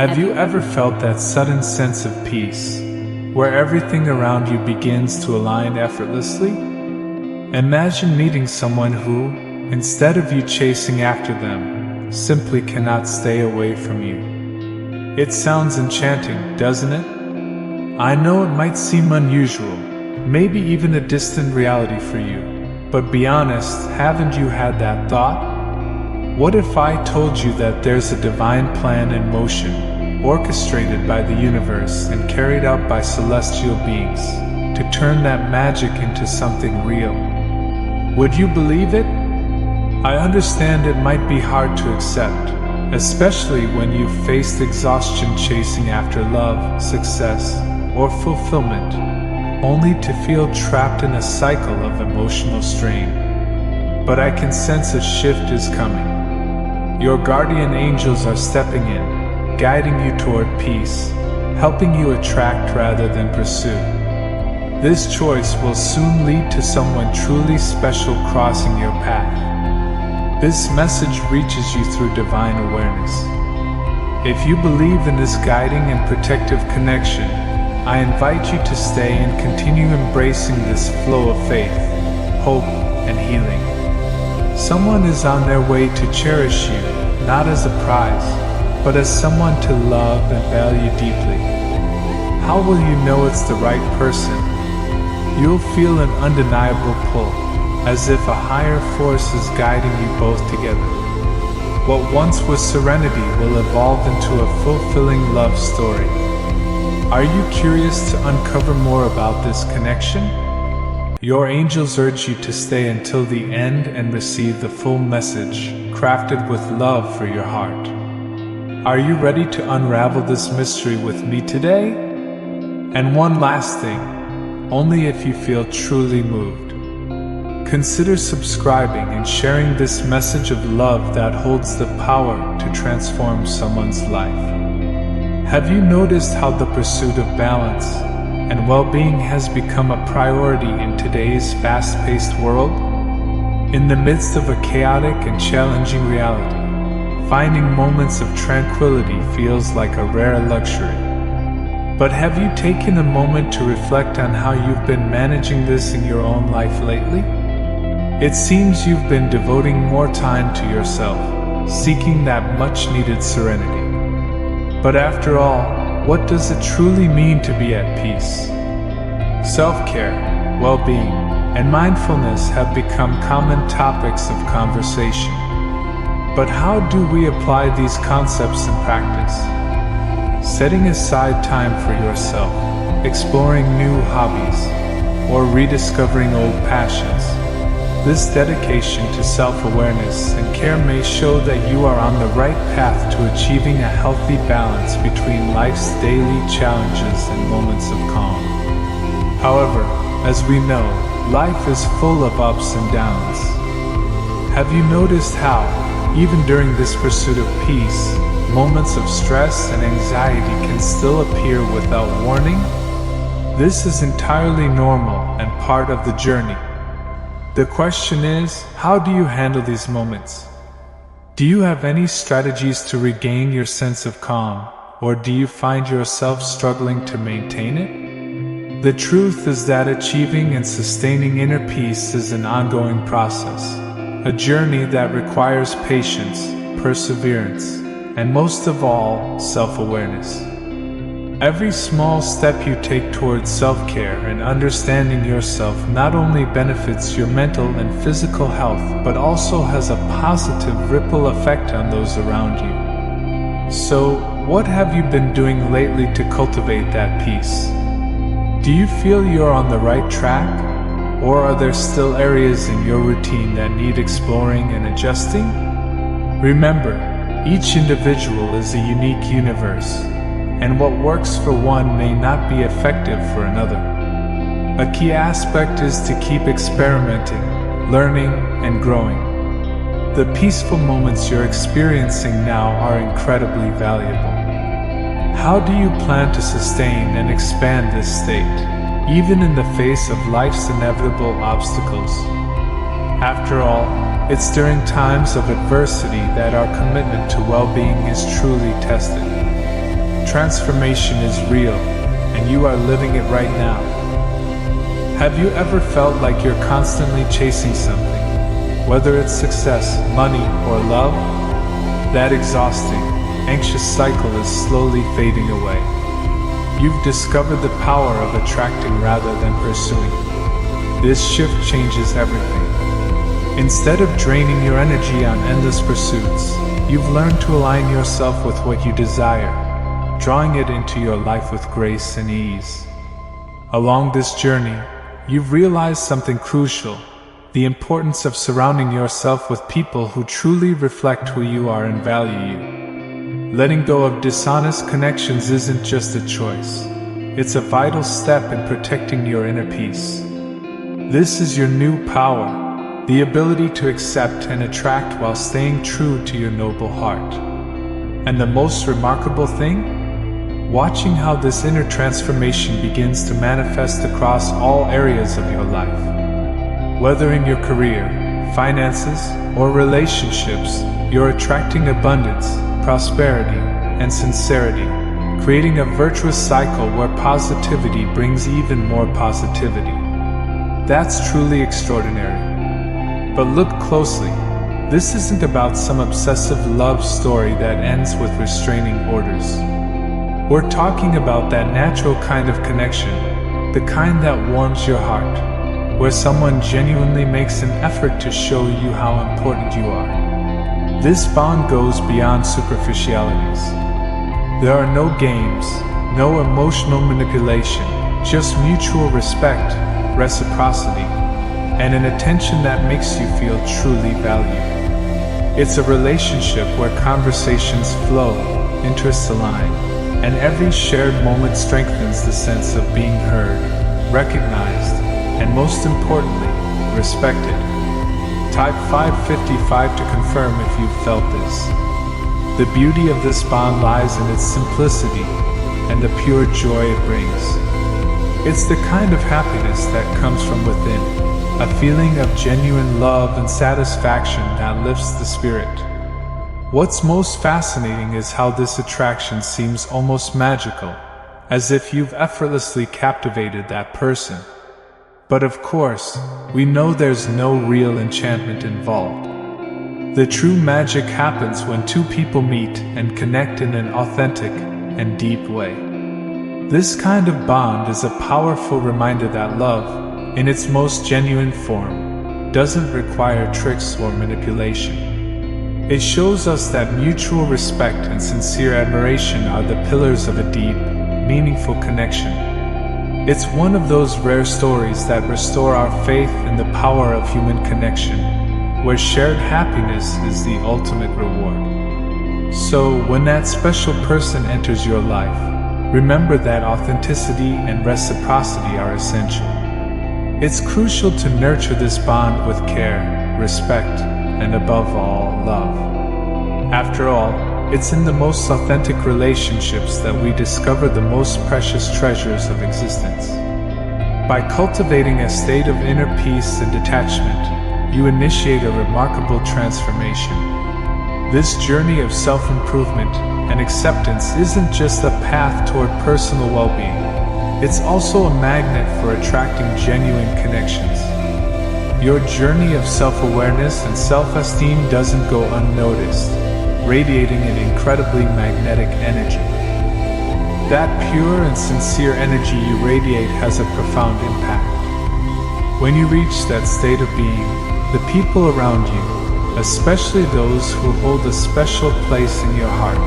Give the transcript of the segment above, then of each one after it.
Have you ever felt that sudden sense of peace, where everything around you begins to align effortlessly? Imagine meeting someone who, instead of you chasing after them, simply cannot stay away from you. It sounds enchanting, doesn't it? I know it might seem unusual, maybe even a distant reality for you, but be honest, haven't you had that thought? What if I told you that there's a divine plan in motion, orchestrated by the universe and carried out by celestial beings, to turn that magic into something real? Would you believe it? I understand it might be hard to accept, especially when you've faced exhaustion chasing after love, success, or fulfillment, only to feel trapped in a cycle of emotional strain. But I can sense a shift is coming. Your guardian angels are stepping in, guiding you toward peace, helping you attract rather than pursue. This choice will soon lead to someone truly special crossing your path. This message reaches you through divine awareness. If you believe in this guiding and protective connection, I invite you to stay and continue embracing this flow of faith, hope, and healing. Someone is on their way to cherish you, not as a prize, but as someone to love and value deeply. How will you know it's the right person? You'll feel an undeniable pull, as if a higher force is guiding you both together. What once was serenity will evolve into a fulfilling love story. Are you curious to uncover more about this connection? Your angels urge you to stay until the end and receive the full message, crafted with love for your heart. Are you ready to unravel this mystery with me today? And one last thing, only if you feel truly moved. Consider subscribing and sharing this message of love that holds the power to transform someone's life. Have you noticed how the pursuit of balance and well-being has become a priority in today's fast-paced world? In the midst of a chaotic and challenging reality, finding moments of tranquility feels like a rare luxury. But have you taken a moment to reflect on how you've been managing this in your own life lately? It seems you've been devoting more time to yourself, seeking that much-needed serenity. But after all, what does it truly mean to be at peace? Self-care, well-being, and mindfulness have become common topics of conversation. But how do we apply these concepts in practice? Setting aside time for yourself, exploring new hobbies, or rediscovering old passions. This dedication to self-awareness and care may show that you are on the right path to achieving a healthy balance between life's daily challenges and moments of calm. However, as we know, life is full of ups and downs. Have you noticed how, even during this pursuit of peace, moments of stress and anxiety can still appear without warning? This is entirely normal and part of the journey. The question is, how do you handle these moments? Do you have any strategies to regain your sense of calm, or do you find yourself struggling to maintain it? The truth is that achieving and sustaining inner peace is an ongoing process, a journey that requires patience, perseverance, and most of all, self-awareness. Every small step you take towards self-care and understanding yourself not only benefits your mental and physical health, but also has a positive ripple effect on those around you. So, what have you been doing lately to cultivate that peace? Do you feel you're on the right track? Or are there still areas in your routine that need exploring and adjusting? Remember, each individual is a unique universe, and what works for one may not be effective for another. A key aspect is to keep experimenting, learning, and growing. The peaceful moments you're experiencing now are incredibly valuable. How do you plan to sustain and expand this state, even in the face of life's inevitable obstacles? After all, it's during times of adversity that our commitment to well-being is truly tested. Transformation is real, and you are living it right now. Have you ever felt like you're constantly chasing something, whether it's success, money, or love? That exhausting, anxious cycle is slowly fading away. You've discovered the power of attracting rather than pursuing. This shift changes everything. Instead of draining your energy on endless pursuits, you've learned to align yourself with what you desire, drawing it into your life with grace and ease. Along this journey, you've realized something crucial: the importance of surrounding yourself with people who truly reflect who you are and value you. Letting go of dishonest connections isn't just a choice, it's a vital step in protecting your inner peace. This is your new power, the ability to accept and attract while staying true to your noble heart. And the most remarkable thing? Watching how this inner transformation begins to manifest across all areas of your life. Whether in your career, finances, or relationships, you're attracting abundance, prosperity, and sincerity, creating a virtuous cycle where positivity brings even more positivity. That's truly extraordinary. But look closely. This isn't about some obsessive love story that ends with restraining orders. We're talking about that natural kind of connection, the kind that warms your heart, where someone genuinely makes an effort to show you how important you are. This bond goes beyond superficialities. There are no games, no emotional manipulation, just mutual respect, reciprocity, and an attention that makes you feel truly valued. It's a relationship where conversations flow, interests align, and every shared moment strengthens the sense of being heard, recognized, and most importantly, respected. Type 555 to confirm if you've felt this. The beauty of this bond lies in its simplicity and the pure joy it brings. It's the kind of happiness that comes from within, a feeling of genuine love and satisfaction that lifts the spirit. What's most fascinating is how this attraction seems almost magical, as if you've effortlessly captivated that person. But of course, we know there's no real enchantment involved. The true magic happens when two people meet and connect in an authentic and deep way. This kind of bond is a powerful reminder that love, in its most genuine form, doesn't require tricks or manipulation. It shows us that mutual respect and sincere admiration are the pillars of a deep, meaningful connection. It's one of those rare stories that restore our faith in the power of human connection, where shared happiness is the ultimate reward. So, when that special person enters your life, remember that authenticity and reciprocity are essential. It's crucial to nurture this bond with care, respect, and above all, love. After all, it's in the most authentic relationships that we discover the most precious treasures of existence. By cultivating a state of inner peace and detachment, you initiate a remarkable transformation. This journey of self-improvement and acceptance isn't just a path toward personal well-being. It's also a magnet for attracting genuine connections. Your journey of self-awareness and self-esteem doesn't go unnoticed, radiating an incredibly magnetic energy. That pure and sincere energy you radiate has a profound impact. When you reach that state of being, the people around you, especially those who hold a special place in your heart,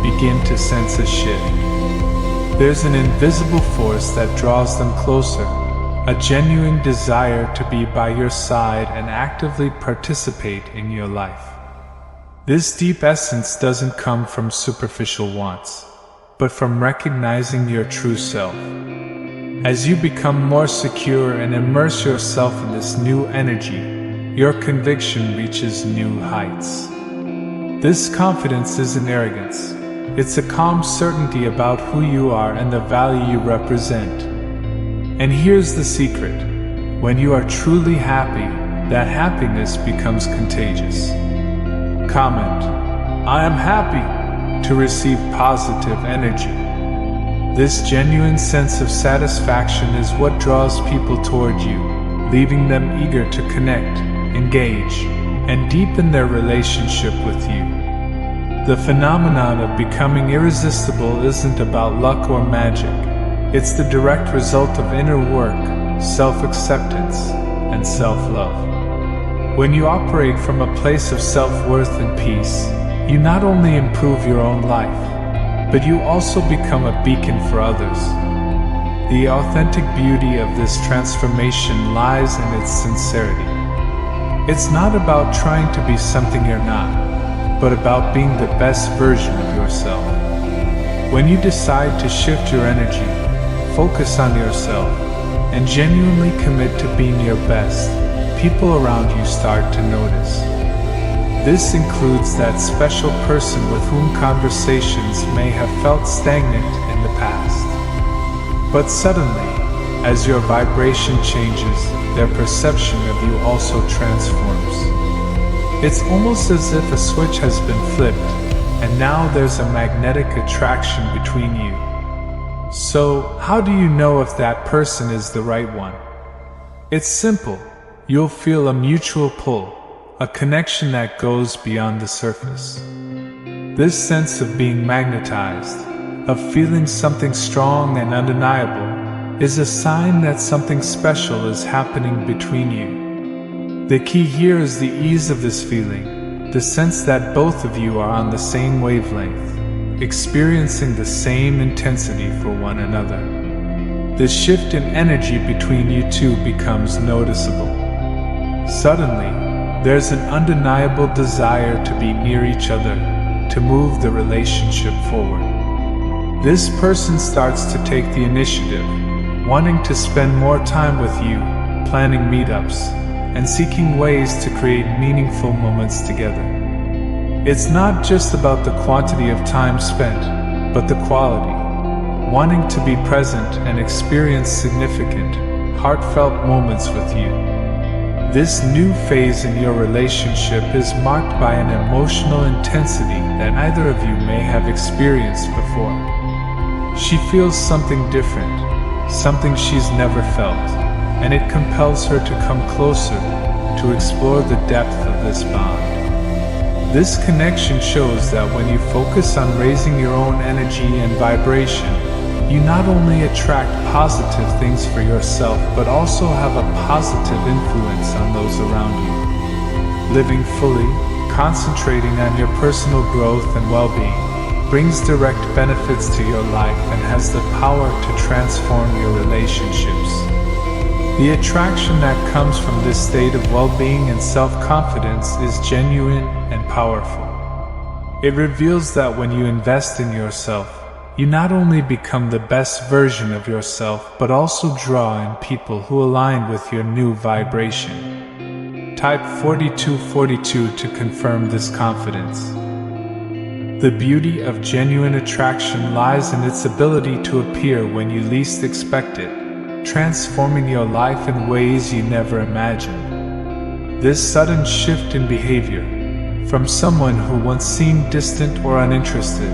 begin to sense a shift. There's an invisible force that draws them closer, a genuine desire to be by your side and actively participate in your life. This deep essence doesn't come from superficial wants, but from recognizing your true self. As you become more secure and immerse yourself in this new energy, your conviction reaches new heights. This confidence isn't arrogance. It's a calm certainty about who you are and the value you represent. And here's the secret. When you are truly happy, that happiness becomes contagious. Comment, "I am happy," to receive positive energy. This genuine sense of satisfaction is what draws people toward you, leaving them eager to connect, engage, and deepen their relationship with you. The phenomenon of becoming irresistible isn't about luck or magic. It's the direct result of inner work, self-acceptance, and self-love. When you operate from a place of self-worth and peace, you not only improve your own life, but you also become a beacon for others. The authentic beauty of this transformation lies in its sincerity. It's not about trying to be something you're not, but about being the best version of yourself. When you decide to shift your energy, focus on yourself, and genuinely commit to being your best, people around you start to notice. This includes that special person with whom conversations may have felt stagnant in the past. But suddenly, as your vibration changes, their perception of you also transforms. It's almost as if a switch has been flipped, and now there's a magnetic attraction between you. So, how do you know if that person is the right one? It's simple. You'll feel a mutual pull, a connection that goes beyond the surface. This sense of being magnetized, of feeling something strong and undeniable, is a sign that something special is happening between you. The key here is the ease of this feeling, the sense that both of you are on the same wavelength, experiencing the same intensity for one another. The shift in energy between you two becomes noticeable. Suddenly, there's an undeniable desire to be near each other, to move the relationship forward. This person starts to take the initiative, wanting to spend more time with you, planning meetups, and seeking ways to create meaningful moments together. It's not just about the quantity of time spent, but the quality, wanting to be present and experience significant, heartfelt moments with you. This new phase in your relationship is marked by an emotional intensity that neither of you may have experienced before. She feels something different, something she's never felt, and it compels her to come closer, to explore the depth of this bond. This connection shows that when you focus on raising your own energy and vibration, you not only attract positive things for yourself, but also have a positive influence on those around you. Living fully, concentrating on your personal growth and well-being, brings direct benefits to your life and has the power to transform your relationships. The attraction that comes from this state of well-being and self-confidence is genuine and powerful. It reveals that when you invest in yourself, you not only become the best version of yourself, but also draw in people who align with your new vibration. Type 4242 to confirm this confidence. The beauty of genuine attraction lies in its ability to appear when you least expect it, transforming your life in ways you never imagined. This sudden shift in behavior, from someone who once seemed distant or uninterested,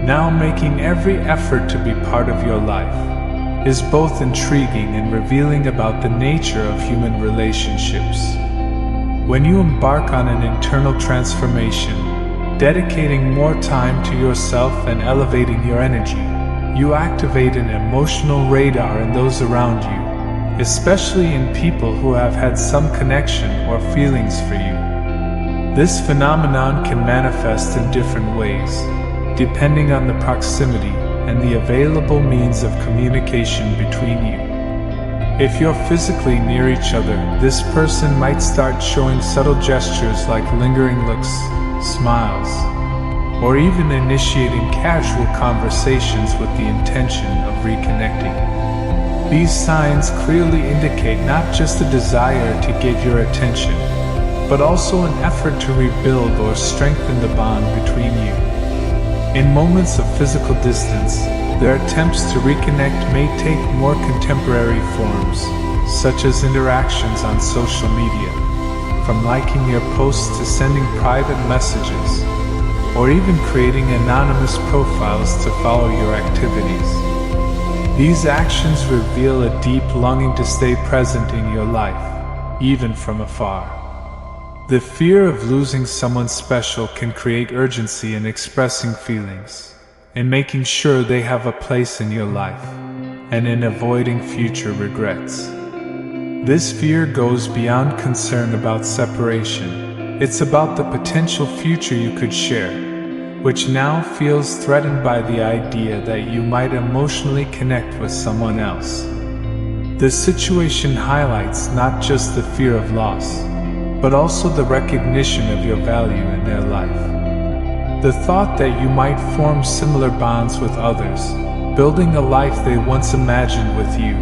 now making every effort to be part of your life, is both intriguing and revealing about the nature of human relationships. When you embark on an internal transformation, dedicating more time to yourself and elevating your energy, you activate an emotional radar in those around you, especially in people who have had some connection or feelings for you. This phenomenon can manifest in different ways, depending on the proximity and the available means of communication between you. If you're physically near each other, this person might start showing subtle gestures like lingering looks, smiles, or even initiating casual conversations with the intention of reconnecting. These signs clearly indicate not just a desire to get your attention, but also an effort to rebuild or strengthen the bond between you. In moments of physical distance, their attempts to reconnect may take more contemporary forms, such as interactions on social media, from liking your posts to sending private messages. or even creating anonymous profiles to follow your activities. These actions reveal a deep longing to stay present in your life, even from afar. The fear of losing someone special can create urgency in expressing feelings, in making sure they have a place in your life, and in avoiding future regrets. This fear goes beyond concern about separation. It's about the potential future you could share, which now feels threatened by the idea that you might emotionally connect with someone else. The situation highlights not just the fear of loss, but also the recognition of your value in their life. The thought that you might form similar bonds with others, building a life they once imagined with you,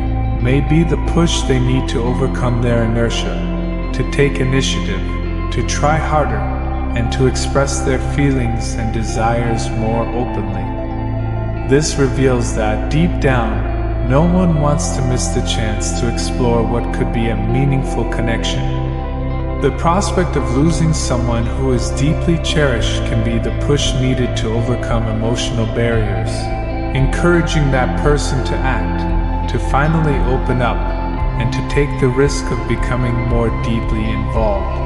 may be the push they need to overcome their inertia, to take initiative, to try harder, and to express their feelings and desires more openly. This reveals that, deep down, no one wants to miss the chance to explore what could be a meaningful connection. The prospect of losing someone who is deeply cherished can be the push needed to overcome emotional barriers, encouraging that person to act, to finally open up, and to take the risk of becoming more deeply involved.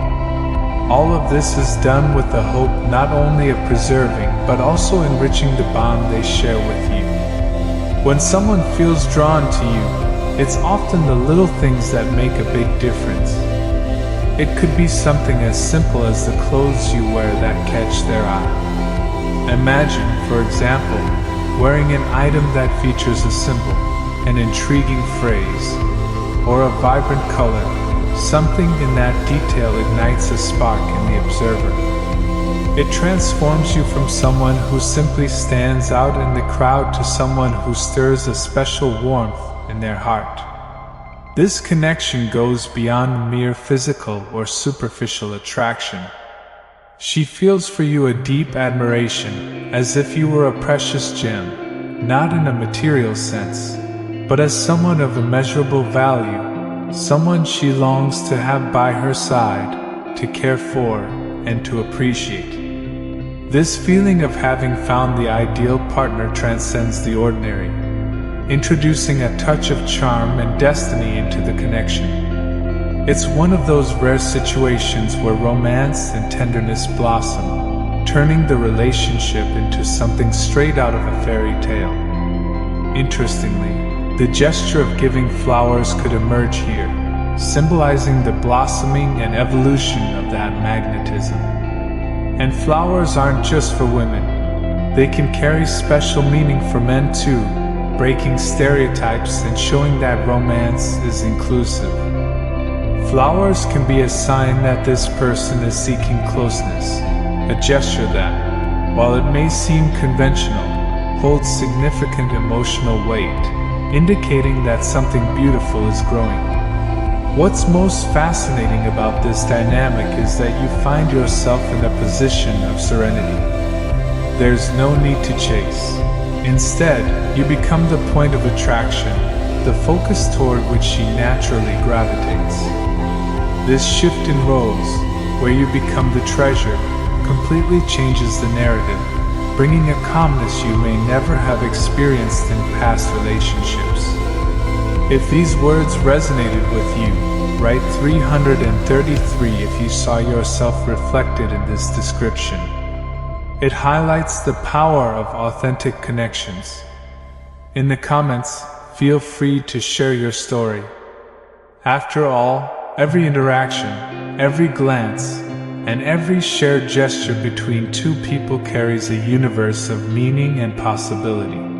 All of this is done with the hope not only of preserving but also enriching the bond they share with you. When someone feels drawn to you, it's often the little things that make a big difference. It could be something as simple as the clothes you wear that catch their eye. Imagine, for example, wearing an item that features a symbol, an intriguing phrase, or a vibrant color. Something in that detail ignites a spark in the observer. It transforms you from someone who simply stands out in the crowd to someone who stirs a special warmth in their heart. This connection goes beyond mere physical or superficial attraction. She feels for you a deep admiration, as if you were a precious gem, not in a material sense, but as someone of immeasurable value, someone she longs to have by her side, to care for, and to appreciate. This feeling of having found the ideal partner transcends the ordinary, introducing a touch of charm and destiny into the connection. It's one of those rare situations where romance and tenderness blossom, turning the relationship into something straight out of a fairy tale. Interestingly, the gesture of giving flowers could emerge here, symbolizing the blossoming and evolution of that magnetism. And flowers aren't just for women. They can carry special meaning for men too, breaking stereotypes and showing that romance is inclusive. Flowers can be a sign that this person is seeking closeness, a gesture that, while it may seem conventional, holds significant emotional weight, indicating that something beautiful is growing. What's most fascinating about this dynamic is that you find yourself in a position of serenity. There's no need to chase. Instead, you become the point of attraction, the focus toward which she naturally gravitates. This shift in roles, where you become the treasure, completely changes the narrative, bringing a calmness you may never have experienced in past relationships. If these words resonated with you, write 333 if you saw yourself reflected in this description. It highlights the power of authentic connections. In the comments, feel free to share your story. After all, every interaction, every glance, and every shared gesture between two people carries a universe of meaning and possibility.